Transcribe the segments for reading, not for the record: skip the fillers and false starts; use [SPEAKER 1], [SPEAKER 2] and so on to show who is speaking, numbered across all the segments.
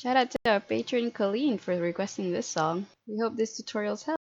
[SPEAKER 1] Shout out to our patron Colleen for requesting this song. We hope this tutorial's helped.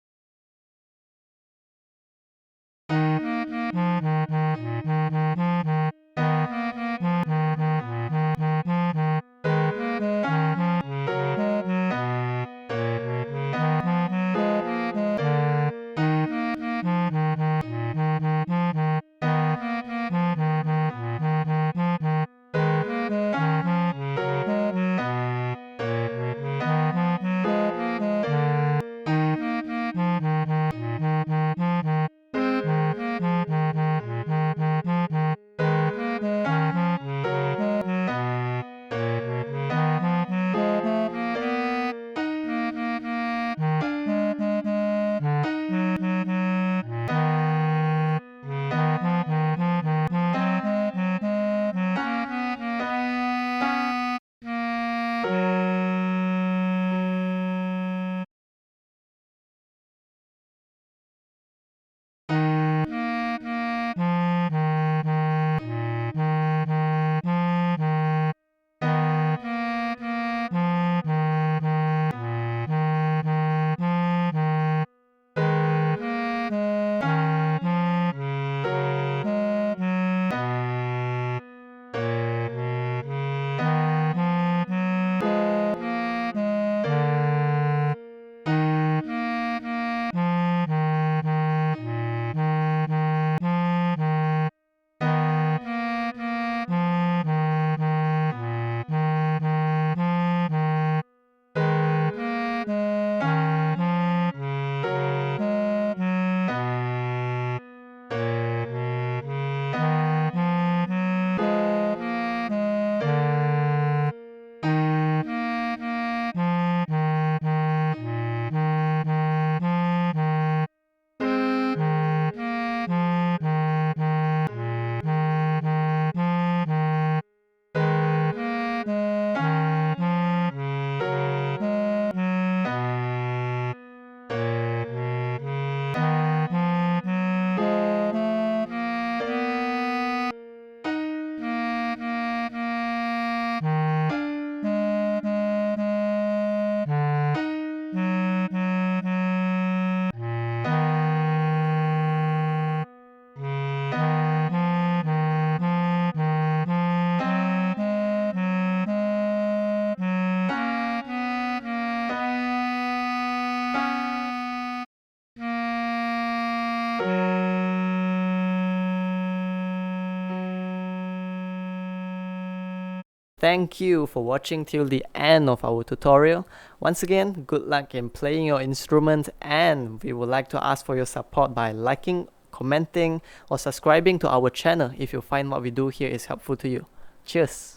[SPEAKER 2] Thank you for watching till the end of our tutorial. Once again, good luck in playing your instrument, and we would like to ask for your support by liking, commenting, or subscribing to our channel if you find what we do here is helpful to you. Cheers!